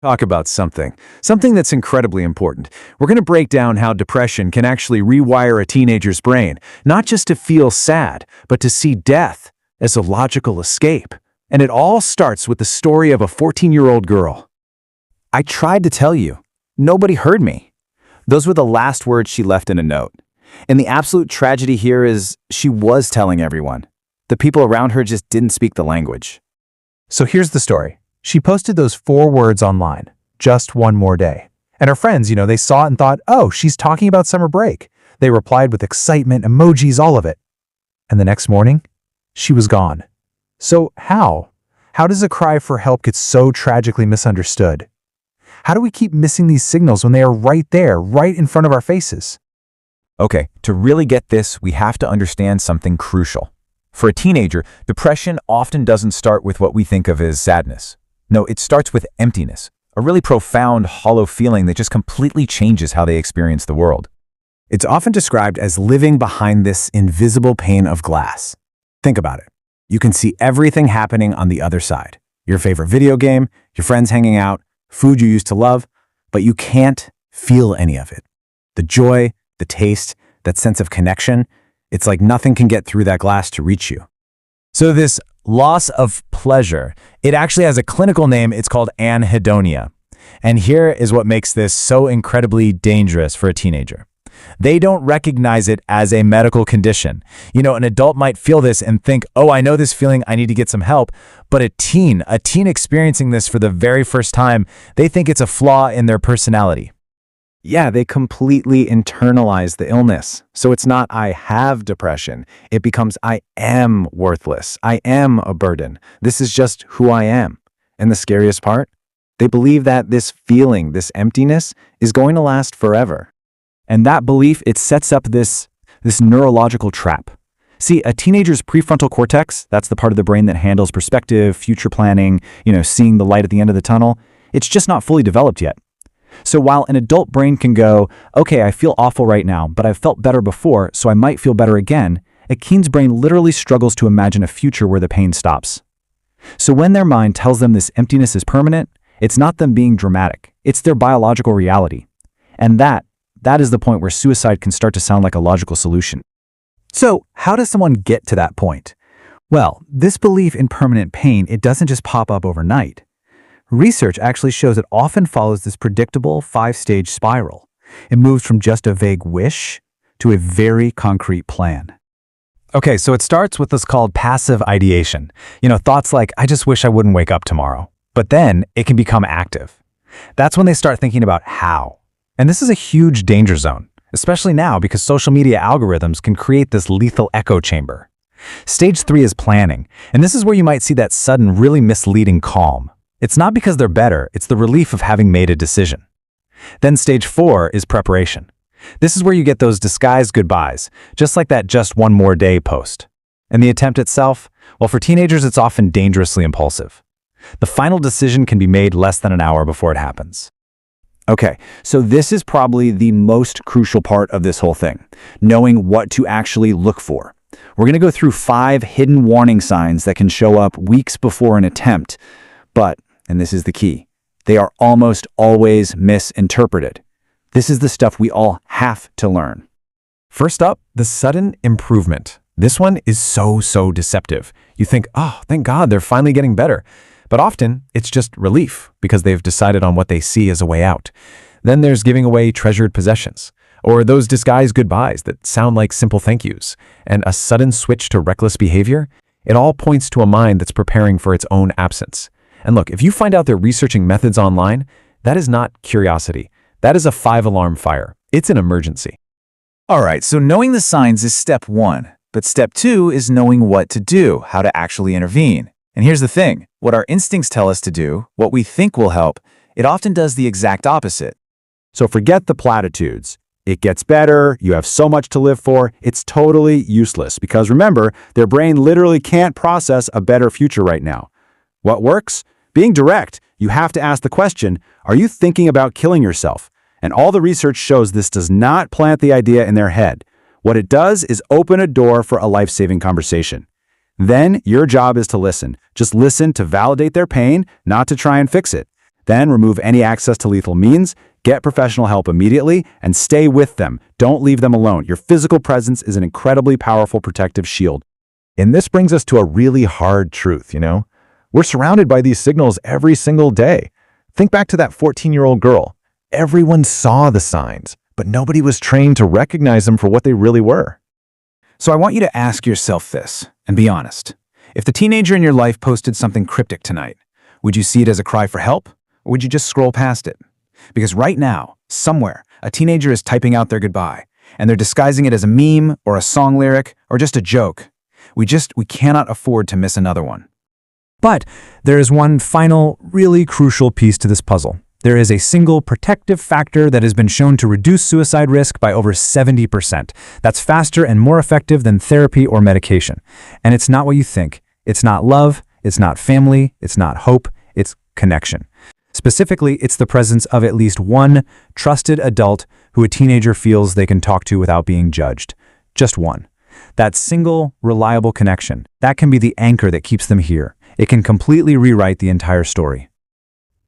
Talk about something that's incredibly important. We're going to break down how depression can actually rewire a teenager's brain, not just to feel sad, but to see death as a logical escape. And it all starts with the story of a 14-year-old girl. I tried to tell you. Nobody heard me. Those were the last words she left in a note. And the absolute tragedy here is she was telling everyone. The people around her just didn't speak the language. So here's the story. She posted those 4 words online, just one more day. And her friends, they saw it and thought, oh, she's talking about summer break. They replied with excitement, emojis, all of it. And the next morning, she was gone. So how? How does a cry for help get so tragically misunderstood? How do we keep missing these signals when they are right there, right in front of our faces? Okay, to really get this, we have to understand something crucial. For a teenager, depression often doesn't start with what we think of as sadness. No, it starts with emptiness, a really profound, hollow feeling that just completely changes how they experience the world. It's often described as living behind this invisible pane of glass. Think about it. You can see everything happening on the other side. Your favorite video game, your friends hanging out, food you used to love, but you can't feel any of it. The joy, the taste, that sense of connection, it's like nothing can get through that glass to reach you. So this loss of pleasure, it actually has a clinical name. It's called anhedonia. And here is what makes this so incredibly dangerous for a teenager. They don't recognize it as a medical condition. An adult might feel this and think, oh, I know this feeling, I need to get some help. But a teen experiencing this for the very first time, they think it's a flaw in their personality. Yeah, they completely internalize the illness. So it's not I have depression. It becomes I am worthless. I am a burden. This is just who I am. And the scariest part? They believe that this feeling, this emptiness, is going to last forever. And that belief, it sets up this neurological trap. See, a teenager's prefrontal cortex, that's the part of the brain that handles perspective, future planning, seeing the light at the end of the tunnel, it's just not fully developed yet. So while an adult brain can go, okay, I feel awful right now, but I've felt better before, so I might feel better again, a teen's brain literally struggles to imagine a future where the pain stops. So when their mind tells them this emptiness is permanent, it's not them being dramatic, it's their biological reality. And that is the point where suicide can start to sound like a logical solution. So how does someone get to that point? Well, this belief in permanent pain, it doesn't just pop up overnight. Research actually shows it often follows this predictable 5-stage spiral. It moves from just a vague wish to a very concrete plan. Okay, so it starts with what's called passive ideation. Thoughts like, I just wish I wouldn't wake up tomorrow. But then it can become active. That's when they start thinking about how. And this is a huge danger zone, especially now because social media algorithms can create this lethal echo chamber. Stage 3 is planning, and this is where you might see that sudden, really misleading calm. It's not because they're better, it's the relief of having made a decision. Then stage 4 is preparation. This is where you get those disguised goodbyes, just like that just one more day post. And the attempt itself? Well, for teenagers, it's often dangerously impulsive. The final decision can be made less than an hour before it happens. Okay, so this is probably the most crucial part of this whole thing, knowing what to actually look for. We're going to go through 5 hidden warning signs that can show up weeks before an attempt, but, and this is the key, they are almost always misinterpreted. This is the stuff we all have to learn. First up, the sudden improvement. This one is so deceptive. You think, oh, thank God, they're finally getting better. But often, it's just relief because they've decided on what they see as a way out. Then there's giving away treasured possessions, or those disguised goodbyes that sound like simple thank yous, and a sudden switch to reckless behavior. It all points to a mind that's preparing for its own absence. And look, if you find out they're researching methods online, that is not curiosity. That is a 5-alarm fire. It's an emergency. All right, so knowing the signs is step 1, but step 2 is knowing what to do, how to actually intervene. And here's the thing, what our instincts tell us to do, what we think will help, it often does the exact opposite. So forget the platitudes. It gets better, you have so much to live for, it's totally useless because remember, their brain literally can't process a better future right now. What works? Being direct. You have to ask the question, are you thinking about killing yourself? And all the research shows this does not plant the idea in their head. What it does is open a door for a life-saving conversation. Then your job is to listen. Just listen to validate their pain, not to try and fix it. Then remove any access to lethal means, get professional help immediately, and stay with them. Don't leave them alone. Your physical presence is an incredibly powerful protective shield. And this brings us to a really hard truth, We're surrounded by these signals every single day. Think back to that 14-year-old girl. Everyone saw the signs, but nobody was trained to recognize them for what they really were. So I want you to ask yourself this, and be honest. If the teenager in your life posted something cryptic tonight, would you see it as a cry for help, or would you just scroll past it? Because right now, somewhere, a teenager is typing out their goodbye, and they're disguising it as a meme or a song lyric or just a joke. We cannot afford to miss another one. But there is one final, really crucial piece to this puzzle. There is a single protective factor that has been shown to reduce suicide risk by over 70%. That's faster and more effective than therapy or medication. And it's not what you think. It's not love, it's not family, it's not hope, it's connection. Specifically, it's the presence of at least one trusted adult who a teenager feels they can talk to without being judged. Just one. That single, reliable connection, that can be the anchor that keeps them here. It can completely rewrite the entire story.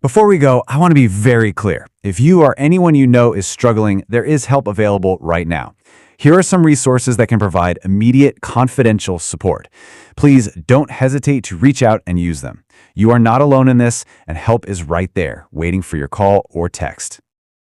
Before we go, I want to be very clear. If you or anyone you know is struggling, there is help available right now. Here are some resources that can provide immediate, confidential support. Please don't hesitate to reach out and use them. You are not alone in this, and help is right there, waiting for your call or text.